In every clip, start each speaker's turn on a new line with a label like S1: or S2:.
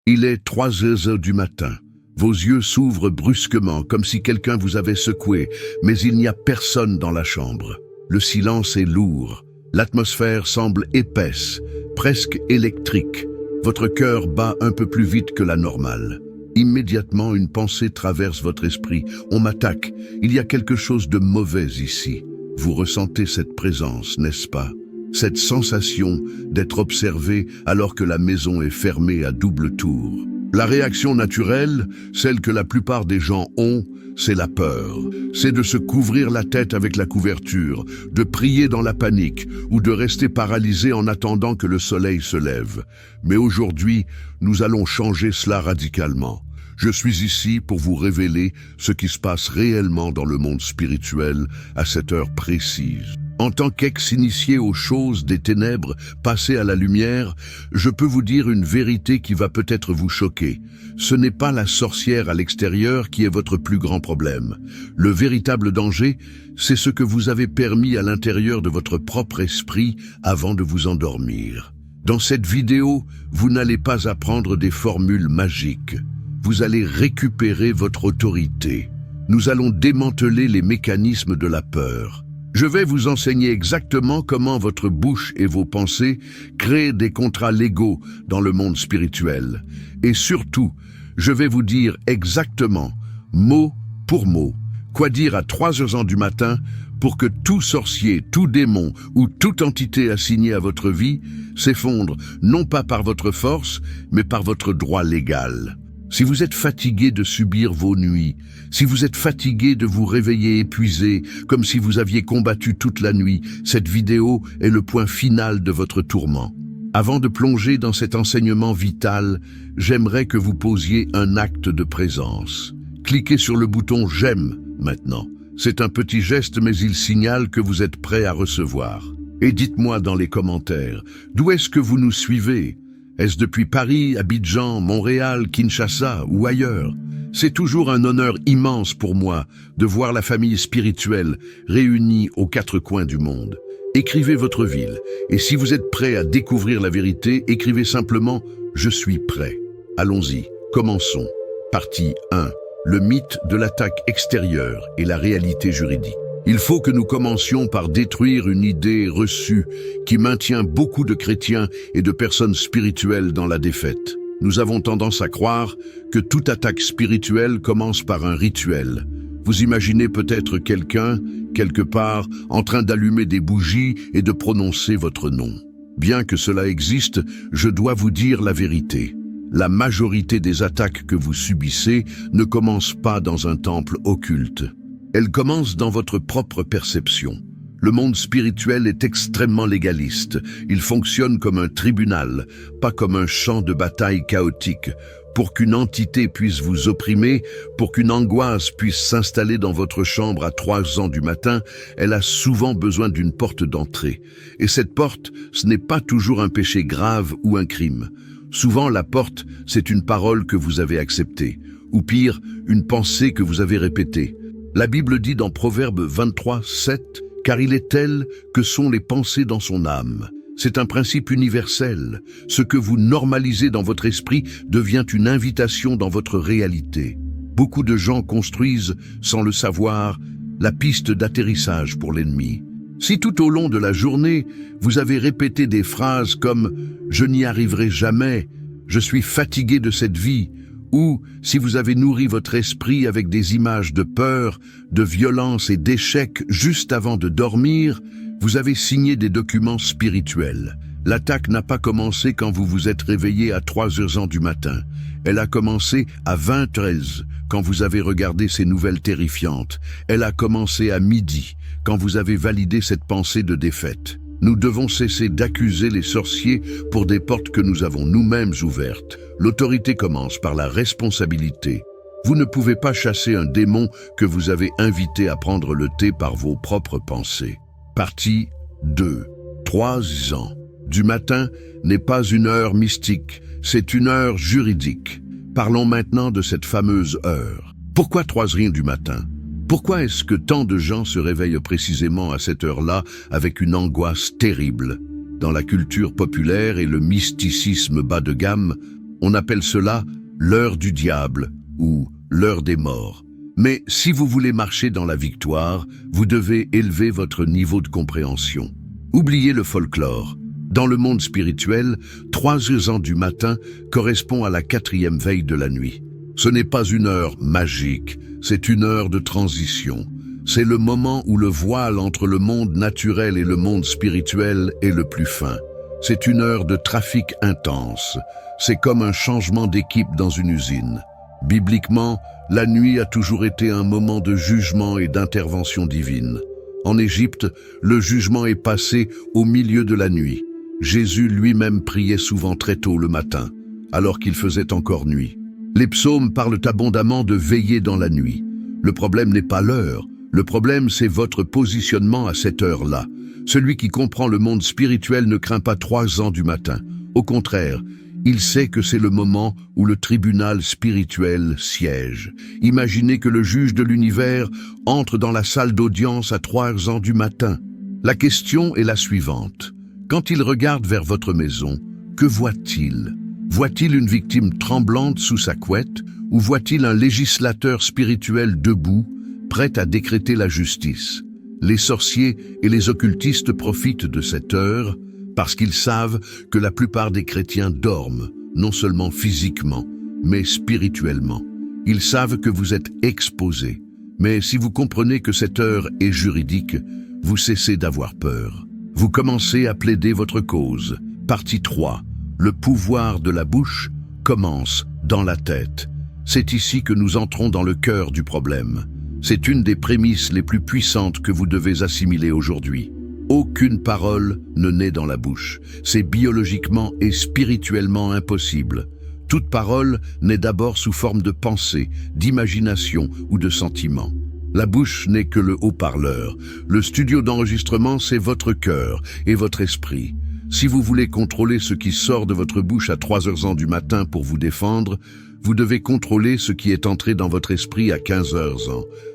S1: Il est 3 heures du matin. Vos yeux s'ouvrent brusquement, comme si quelqu'un vous avait secoué, mais il n'y a personne dans la chambre. Le silence est lourd. L'atmosphère semble épaisse, presque électrique. Votre cœur bat un peu plus vite que la normale. Immédiatement, une pensée traverse votre esprit. On m'attaque. Il y a quelque chose de mauvais ici. Vous ressentez cette présence, n'est-ce pas? Cette sensation d'être observé alors que la maison est fermée à double tour. La réaction naturelle, celle que la plupart des gens ont, c'est la peur. C'est de se couvrir la tête avec la couverture, de prier dans la panique ou de rester paralysé en attendant que le soleil se lève. Mais aujourd'hui, nous allons changer cela radicalement. Je suis ici pour vous révéler ce qui se passe réellement dans le monde spirituel à cette heure précise. En tant qu'ex-initié aux choses des ténèbres passées à la lumière, je peux vous dire une vérité qui va peut-être vous choquer. Ce n'est pas la sorcière à l'extérieur qui est votre plus grand problème. Le véritable danger, c'est ce que vous avez permis à l'intérieur de votre propre esprit avant de vous endormir. Dans cette vidéo, vous n'allez pas apprendre des formules magiques. Vous allez récupérer votre autorité. Nous allons démanteler les mécanismes de la peur. Je vais vous enseigner exactement comment votre bouche et vos pensées créent des contrats légaux dans le monde spirituel. Et surtout, je vais vous dire exactement, mot pour mot, quoi dire à 3 heures du matin pour que tout sorcier, tout démon ou toute entité assignée à votre vie s'effondre, non pas par votre force, mais par votre droit légal. Si vous êtes fatigué de subir vos nuits, si vous êtes fatigué de vous réveiller épuisé, comme si vous aviez combattu toute la nuit, cette vidéo est le point final de votre tourment. Avant de plonger dans cet enseignement vital, j'aimerais que vous posiez un acte de présence. Cliquez sur le bouton « J'aime » maintenant. C'est un petit geste, mais il signale que vous êtes prêt à recevoir. Et dites-moi dans les commentaires, d'où est-ce que vous nous suivez ? Est-ce depuis Paris, Abidjan, Montréal, Kinshasa ou ailleurs? C'est toujours un honneur immense pour moi de voir la famille spirituelle réunie aux 4 coins du monde. Écrivez votre ville, et si vous êtes prêt à découvrir la vérité, écrivez simplement « Je suis prêt ». Allons-y, commençons. Partie 1. Le mythe de l'attaque extérieure et la réalité juridique. Il faut que nous commencions par détruire une idée reçue qui maintient beaucoup de chrétiens et de personnes spirituelles dans la défaite. Nous avons tendance à croire que toute attaque spirituelle commence par un rituel. Vous imaginez peut-être quelqu'un, quelque part, en train d'allumer des bougies et de prononcer votre nom. Bien que cela existe, je dois vous dire la vérité. La majorité des attaques que vous subissez ne commencent pas dans un temple occulte. Elle commence dans votre propre perception. Le monde spirituel est extrêmement légaliste. Il fonctionne comme un tribunal, pas comme un champ de bataille chaotique. Pour qu'une entité puisse vous opprimer, pour qu'une angoisse puisse s'installer dans votre chambre à 3 heures du matin, elle a souvent besoin d'une porte d'entrée. Et cette porte, ce n'est pas toujours un péché grave ou un crime. Souvent, la porte, c'est une parole que vous avez acceptée, ou pire, une pensée que vous avez répétée. La Bible dit dans Proverbe 23, 7, « Car il est tel que sont les pensées dans son âme ». C'est un principe universel. Ce que vous normalisez dans votre esprit devient une invitation dans votre réalité. Beaucoup de gens construisent, sans le savoir, la piste d'atterrissage pour l'ennemi. Si tout au long de la journée, vous avez répété des phrases comme « Je n'y arriverai jamais »,« Je suis fatigué de cette vie », ou si vous avez nourri votre esprit avec des images de peur, de violence et d'échec juste avant de dormir, vous avez signé des documents spirituels. L'attaque n'a pas commencé quand vous vous êtes réveillé à 3 heures du matin. Elle a commencé à 20h13, quand vous avez regardé ces nouvelles terrifiantes. Elle a commencé à midi, quand vous avez validé cette pensée de défaite. Nous devons cesser d'accuser les sorciers pour des portes que nous avons nous-mêmes ouvertes. L'autorité commence par la responsabilité. Vous ne pouvez pas chasser un démon que vous avez invité à prendre le thé par vos propres pensées. Partie 2. 3 ans du matin n'est pas une heure mystique, c'est une heure juridique. Parlons maintenant de cette fameuse heure. Pourquoi 3 heures du matin? Pourquoi est-ce que tant de gens se réveillent précisément à cette heure-là avec une angoisse terrible? Dans la culture populaire et le mysticisme bas de gamme, On appelle cela l'heure du diable ou l'heure des morts. Mais si vous voulez marcher dans la victoire, vous devez élever votre niveau de compréhension. Oubliez le folklore. Dans le monde spirituel, 3 heures du matin correspond à la 4e veille de la nuit. Ce n'est pas une heure magique, c'est une heure de transition. C'est le moment où le voile entre le monde naturel et le monde spirituel est le plus fin. C'est une heure de trafic intense. C'est comme un changement d'équipe dans une usine. Bibliquement, la nuit a toujours été un moment de jugement et d'intervention divine. En Égypte, le jugement est passé au milieu de la nuit. Jésus lui-même priait souvent très tôt le matin, alors qu'il faisait encore nuit. Les psaumes parlent abondamment de veiller dans la nuit. Le problème n'est pas l'heure, le problème c'est votre positionnement à cette heure-là. Celui qui comprend le monde spirituel ne craint pas 3 ans du matin. Au contraire, il sait que c'est le moment où le tribunal spirituel siège. Imaginez que le juge de l'univers entre dans la salle d'audience à 3 ans du matin. La question est la suivante. Quand il regarde vers votre maison, que voit-il? Voit-il une victime tremblante sous sa couette ou voit-il un législateur spirituel debout, prêt à décréter la justice? Les sorciers et les occultistes profitent de cette heure parce qu'ils savent que la plupart des chrétiens dorment, non seulement physiquement, mais spirituellement. Ils savent que vous êtes exposés. Mais si vous comprenez que cette heure est juridique, vous cessez d'avoir peur. Vous commencez à plaider votre cause. Partie 3. Le pouvoir de la bouche commence dans la tête. C'est ici que nous entrons dans le cœur du problème. C'est une des prémices les plus puissantes que vous devez assimiler aujourd'hui. Aucune parole ne naît dans la bouche. C'est biologiquement et spirituellement impossible. Toute parole naît d'abord sous forme de pensée, d'imagination ou de sentiment. La bouche n'est que le haut-parleur. Le studio d'enregistrement, c'est votre cœur et votre esprit. Si vous voulez contrôler ce qui sort de votre bouche à 3 heures du matin pour vous défendre, vous devez contrôler ce qui est entré dans votre esprit à 15 heures.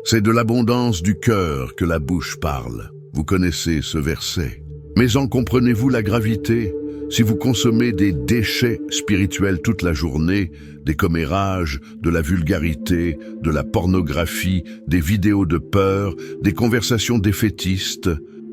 S1: C'est de l'abondance du cœur que la bouche parle. Vous connaissez ce verset. Mais en comprenez-vous la gravité? Si vous consommez des déchets spirituels toute la journée, des commérages, de la vulgarité, de la pornographie, des vidéos de peur, des conversations défaitistes,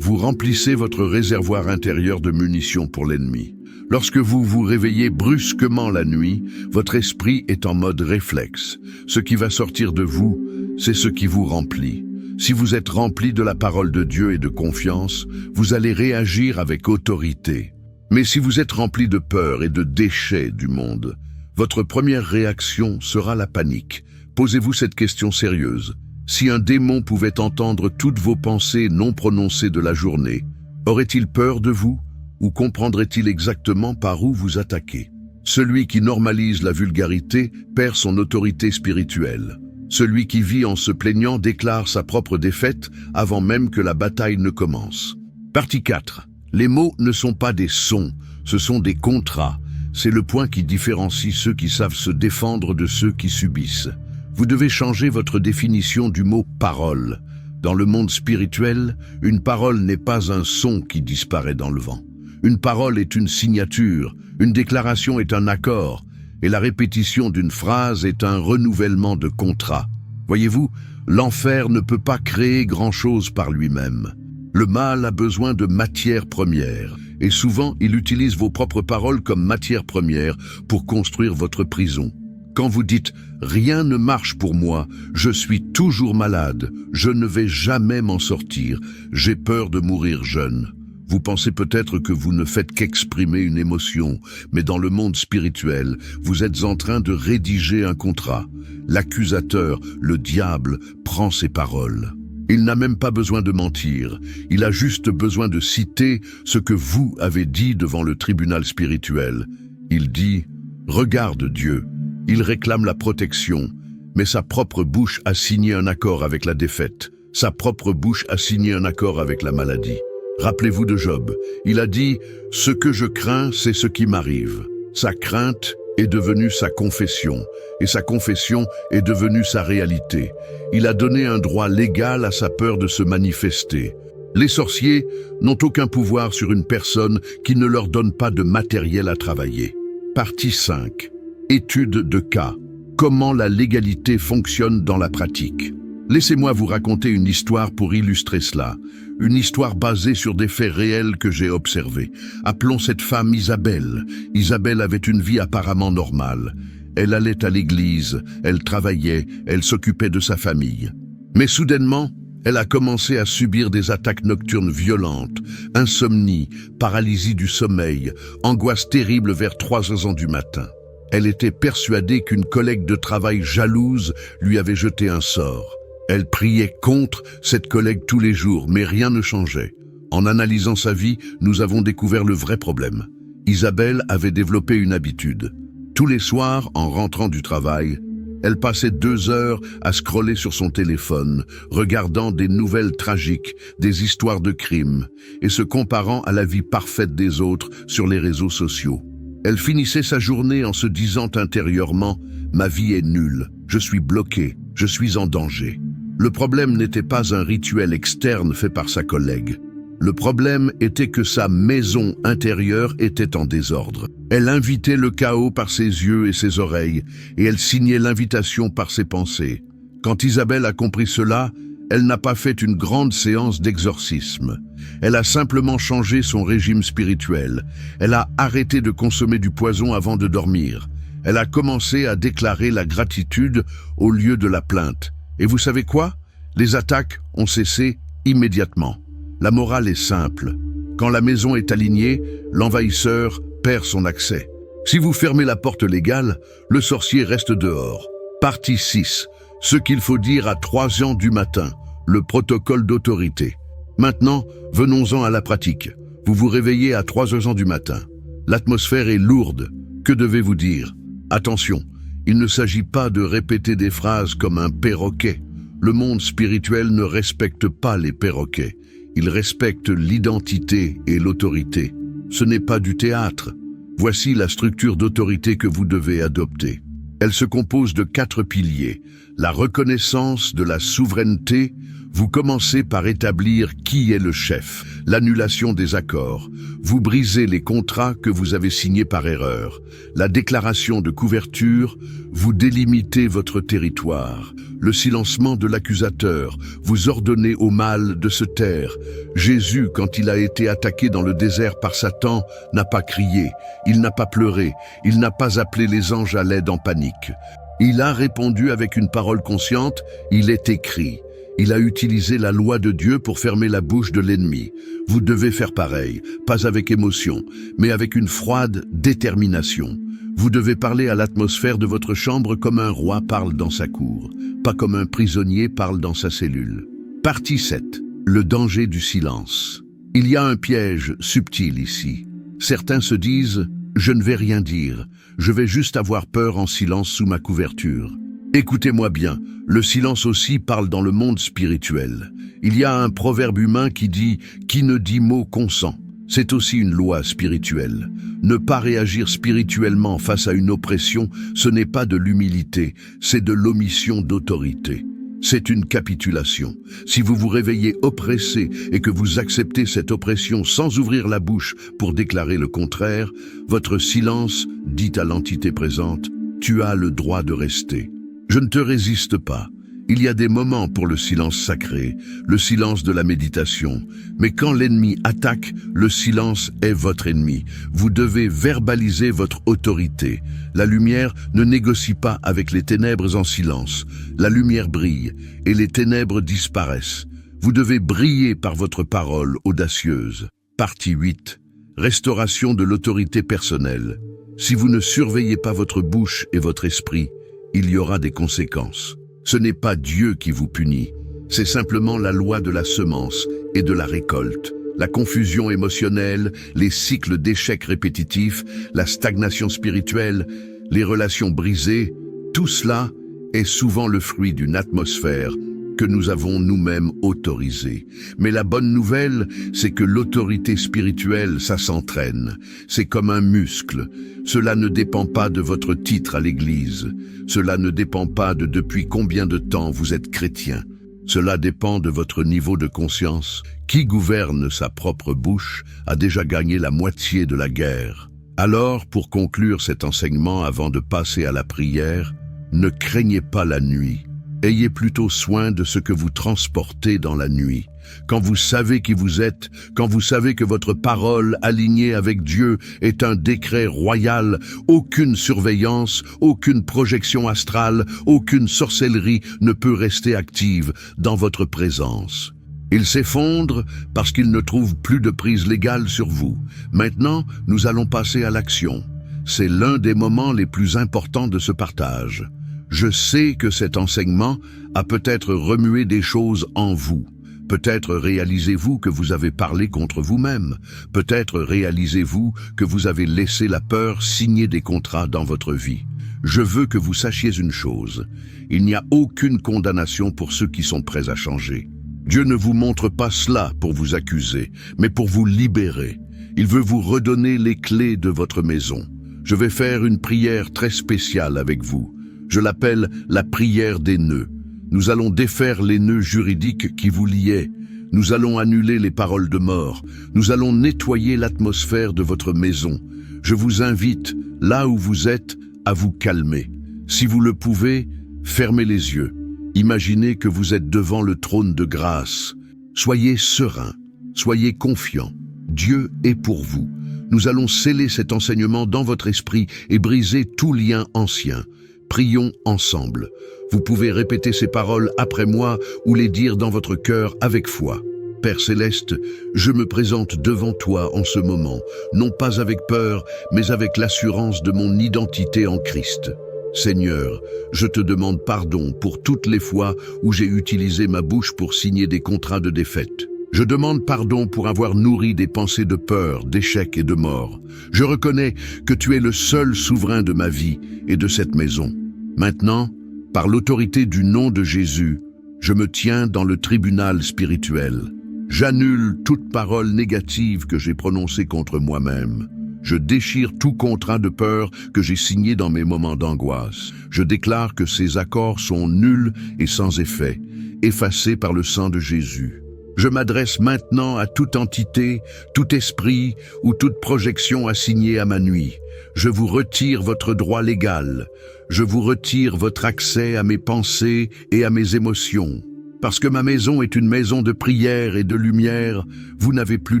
S1: vous remplissez votre réservoir intérieur de munitions pour l'ennemi. Lorsque vous vous réveillez brusquement la nuit, votre esprit est en mode réflexe. Ce qui va sortir de vous, c'est ce qui vous remplit. Si vous êtes rempli de la parole de Dieu et de confiance, vous allez réagir avec autorité. Mais si vous êtes rempli de peur et de déchets du monde, votre première réaction sera la panique. Posez-vous cette question sérieuse. Si un démon pouvait entendre toutes vos pensées non prononcées de la journée, aurait-il peur de vous ou comprendrait-il exactement par où vous attaquez? Celui qui normalise la vulgarité perd son autorité spirituelle. Celui qui vit en se plaignant déclare sa propre défaite avant même que la bataille ne commence. Partie 4. Les mots ne sont pas des sons, ce sont des contrats. C'est le point qui différencie ceux qui savent se défendre de ceux qui subissent. Vous devez changer votre définition du mot « parole ». Dans le monde spirituel, une parole n'est pas un son qui disparaît dans le vent. Une parole est une signature, une déclaration est un accord, et la répétition d'une phrase est un renouvellement de contrat. Voyez-vous, l'enfer ne peut pas créer grand-chose par lui-même. Le mal a besoin de matière première, et souvent il utilise vos propres paroles comme matière première pour construire votre prison. Quand vous dites « rien ne marche pour moi, je suis toujours malade, je ne vais jamais m'en sortir, j'ai peur de mourir jeune », vous pensez peut-être que vous ne faites qu'exprimer une émotion, mais dans le monde spirituel, vous êtes en train de rédiger un contrat. L'accusateur, le diable, prend ses paroles. Il n'a même pas besoin de mentir, il a juste besoin de citer ce que vous avez dit devant le tribunal spirituel. Il dit « Regarde Dieu ». Il réclame la protection, mais sa propre bouche a signé un accord avec la défaite. Sa propre bouche a signé un accord avec la maladie. Rappelez-vous de Job. Il a dit « Ce que je crains, c'est ce qui m'arrive ». Sa crainte est devenue sa confession, et sa confession est devenue sa réalité. Il a donné un droit légal à sa peur de se manifester. Les sorciers n'ont aucun pouvoir sur une personne qui ne leur donne pas de matériel à travailler. Partie 5. Étude de cas. Comment la légalité fonctionne dans la pratique. Laissez-moi vous raconter une histoire pour illustrer cela. Une histoire basée sur des faits réels que j'ai observés. Appelons cette femme Isabelle. Isabelle avait une vie apparemment normale. Elle allait à l'église, elle travaillait, elle s'occupait de sa famille. Mais soudainement, elle a commencé à subir des attaques nocturnes violentes, insomnie, paralysie du sommeil, angoisse terrible vers 3 heures du matin. Elle était persuadée qu'une collègue de travail jalouse lui avait jeté un sort. Elle priait contre cette collègue tous les jours, mais rien ne changeait. En analysant sa vie, nous avons découvert le vrai problème. Isabelle avait développé une habitude. Tous les soirs, en rentrant du travail, elle passait 2 heures à scroller sur son téléphone, regardant des nouvelles tragiques, des histoires de crimes, et se comparant à la vie parfaite des autres sur les réseaux sociaux. Elle finissait sa journée en se disant intérieurement « Ma vie est nulle, je suis bloquée, je suis en danger ». Le problème n'était pas un rituel externe fait par sa collègue. Le problème était que sa maison intérieure était en désordre. Elle invitait le chaos par ses yeux et ses oreilles, et elle signait l'invitation par ses pensées. Quand Isabelle a compris cela, elle n'a pas fait une grande séance d'exorcisme. Elle a simplement changé son régime spirituel. Elle a arrêté de consommer du poison avant de dormir. Elle a commencé à déclarer la gratitude au lieu de la plainte. Et vous savez quoi? Les attaques ont cessé immédiatement. La morale est simple. Quand la maison est alignée, l'envahisseur perd son accès. Si vous fermez la porte légale, le sorcier reste dehors. Partie 6. Ce qu'il faut dire à 3 heures du matin. Le protocole d'autorité. Maintenant, venons-en à la pratique. Vous vous réveillez à 3 heures du matin. L'atmosphère est lourde. Que devez-vous dire? Attention, il ne s'agit pas de répéter des phrases comme un perroquet. Le monde spirituel ne respecte pas les perroquets. Il respecte l'identité et l'autorité. Ce n'est pas du théâtre. Voici la structure d'autorité que vous devez adopter. Elle se compose de 4 piliers. La reconnaissance de la souveraineté. Vous commencez par établir qui est le chef, l'annulation des accords. Vous brisez les contrats que vous avez signés par erreur. La déclaration de couverture, vous délimitez votre territoire. Le silencement de l'accusateur, vous ordonnez au mal de se taire. Jésus, quand il a été attaqué dans le désert par Satan, n'a pas crié, il n'a pas pleuré, il n'a pas appelé les anges à l'aide en panique. Il a répondu avec une parole consciente, il est écrit. Il a utilisé la loi de Dieu pour fermer la bouche de l'ennemi. Vous devez faire pareil, pas avec émotion, mais avec une froide détermination. Vous devez parler à l'atmosphère de votre chambre comme un roi parle dans sa cour, pas comme un prisonnier parle dans sa cellule. Partie 7. Le danger du silence. Il y a un piège subtil ici. Certains se disent « Je ne vais rien dire, je vais juste avoir peur en silence sous ma couverture ». Écoutez-moi bien, le silence aussi parle dans le monde spirituel. Il y a un proverbe humain qui dit « Qui ne dit mot consent ». C'est aussi une loi spirituelle. Ne pas réagir spirituellement face à une oppression, ce n'est pas de l'humilité, c'est de l'omission d'autorité. C'est une capitulation. Si vous vous réveillez oppressé et que vous acceptez cette oppression sans ouvrir la bouche pour déclarer le contraire, votre silence dit à l'entité présente « Tu as le droit de rester ». Je ne te résiste pas. Il y a des moments pour le silence sacré, le silence de la méditation. Mais quand l'ennemi attaque, le silence est votre ennemi. Vous devez verbaliser votre autorité. La lumière ne négocie pas avec les ténèbres en silence. La lumière brille et les ténèbres disparaissent. Vous devez briller par votre parole audacieuse. Partie 8. Restauration de l'autorité personnelle. Si vous ne surveillez pas votre bouche et votre esprit, il y aura des conséquences. Ce n'est pas Dieu qui vous punit, c'est simplement la loi de la semence et de la récolte. La confusion émotionnelle, les cycles d'échecs répétitifs, la stagnation spirituelle, les relations brisées, tout cela est souvent le fruit d'une atmosphère que nous avons nous-mêmes autorisée. Mais la bonne nouvelle, c'est que l'autorité spirituelle, ça s'entraîne. C'est comme un muscle. Cela ne dépend pas de votre titre à l'église. Cela ne dépend pas de depuis combien de temps vous êtes chrétien. Cela dépend de votre niveau de conscience. Qui gouverne sa propre bouche a déjà gagné la moitié de la guerre. Alors, pour conclure cet enseignement avant de passer à la prière, ne craignez pas la nuit. Ayez plutôt soin de ce que vous transportez dans la nuit. Quand vous savez qui vous êtes, quand vous savez que votre parole alignée avec Dieu est un décret royal, aucune surveillance, aucune projection astrale, aucune sorcellerie ne peut rester active dans votre présence. Il s'effondre parce qu'il ne trouve plus de prise légale sur vous. Maintenant, nous allons passer à l'action. C'est l'un des moments les plus importants de ce partage. Je sais que cet enseignement a peut-être remué des choses en vous. Peut-être réalisez-vous que vous avez parlé contre vous-même. Peut-être réalisez-vous que vous avez laissé la peur signer des contrats dans votre vie. Je veux que vous sachiez une chose. Il n'y a aucune condamnation pour ceux qui sont prêts à changer. Dieu ne vous montre pas cela pour vous accuser, mais pour vous libérer. Il veut vous redonner les clés de votre maison. Je vais faire une prière très spéciale avec vous. Je l'appelle la prière des nœuds. Nous allons défaire les nœuds juridiques qui vous liaient. Nous allons annuler les paroles de mort. Nous allons nettoyer l'atmosphère de votre maison. Je vous invite, là où vous êtes, à vous calmer. Si vous le pouvez, fermez les yeux. Imaginez que vous êtes devant le trône de grâce. Soyez serein, soyez confiant. Dieu est pour vous. Nous allons sceller cet enseignement dans votre esprit et briser tout lien ancien. Prions ensemble. Vous pouvez répéter ces paroles après moi ou les dire dans votre cœur avec foi. Père Céleste, je me présente devant toi en ce moment, non pas avec peur, mais avec l'assurance de mon identité en Christ. Seigneur, je te demande pardon pour toutes les fois où j'ai utilisé ma bouche pour signer des contrats de défaite. Je demande pardon pour avoir nourri des pensées de peur, d'échec et de mort. Je reconnais que tu es le seul souverain de ma vie et de cette maison. Maintenant, par l'autorité du nom de Jésus, je me tiens dans le tribunal spirituel. J'annule toute parole négative que j'ai prononcée contre moi-même. Je déchire tout contrat de peur que j'ai signé dans mes moments d'angoisse. Je déclare que ces accords sont nuls et sans effet, effacés par le sang de Jésus. Je m'adresse maintenant à toute entité, tout esprit ou toute projection assignée à ma nuit. Je vous retire votre droit légal. Je vous retire votre accès à mes pensées et à mes émotions. Parce que ma maison est une maison de prière et de lumière, vous n'avez plus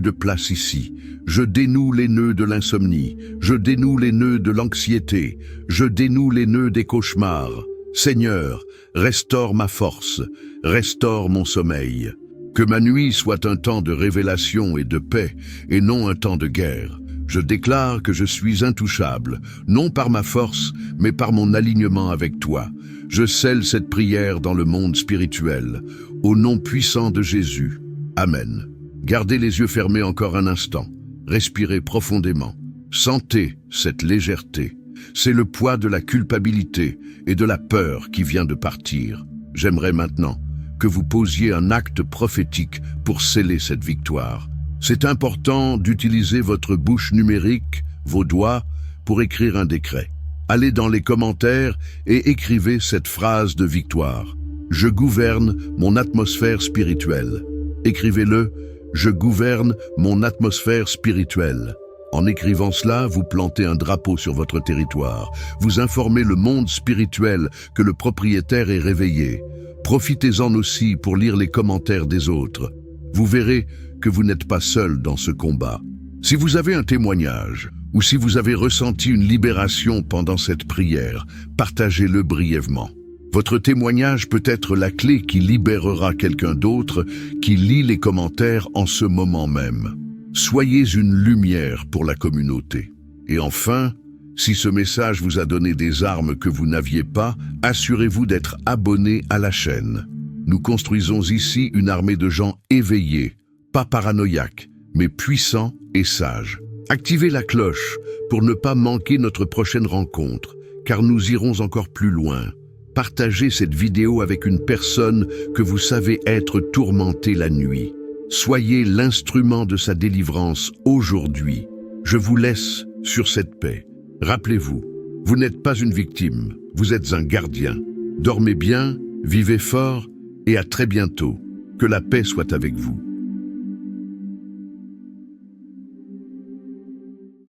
S1: de place ici. Je dénoue les nœuds de l'insomnie. Je dénoue les nœuds de l'anxiété. Je dénoue les nœuds des cauchemars. Seigneur, restaure ma force. Restaure mon sommeil. Que ma nuit soit un temps de révélation et de paix, et non un temps de guerre. Je déclare que je suis intouchable, non par ma force, mais par mon alignement avec toi. Je scelle cette prière dans le monde spirituel, au nom puissant de Jésus. Amen. Gardez les yeux fermés encore un instant. Respirez profondément. Sentez cette légèreté. C'est le poids de la culpabilité et de la peur qui vient de partir. J'aimerais maintenant que vous posiez un acte prophétique pour sceller cette victoire. C'est important d'utiliser votre bouche numérique, vos doigts, pour écrire un décret. Allez dans les commentaires et écrivez cette phrase de victoire. Je gouverne mon atmosphère spirituelle. Écrivez-le, je gouverne mon atmosphère spirituelle. En écrivant cela, vous plantez un drapeau sur votre territoire. Vous informez le monde spirituel que le propriétaire est réveillé. Profitez-en aussi pour lire les commentaires des autres. Vous verrez que vous n'êtes pas seul dans ce combat. Si vous avez un témoignage, ou si vous avez ressenti une libération pendant cette prière, partagez-le brièvement. Votre témoignage peut être la clé qui libérera quelqu'un d'autre qui lit les commentaires en ce moment même. Soyez une lumière pour la communauté. Et enfin, si ce message vous a donné des armes que vous n'aviez pas, assurez-vous d'être abonné à la chaîne. Nous construisons ici une armée de gens éveillés, pas paranoïaques, mais puissants et sages. Activez la cloche pour ne pas manquer notre prochaine rencontre, car nous irons encore plus loin. Partagez cette vidéo avec une personne que vous savez être tourmentée la nuit. Soyez l'instrument de sa délivrance aujourd'hui. Je vous laisse sur cette paix. Rappelez-vous, vous n'êtes pas une victime, vous êtes un gardien. Dormez bien, vivez fort et à très bientôt. Que la paix soit avec vous.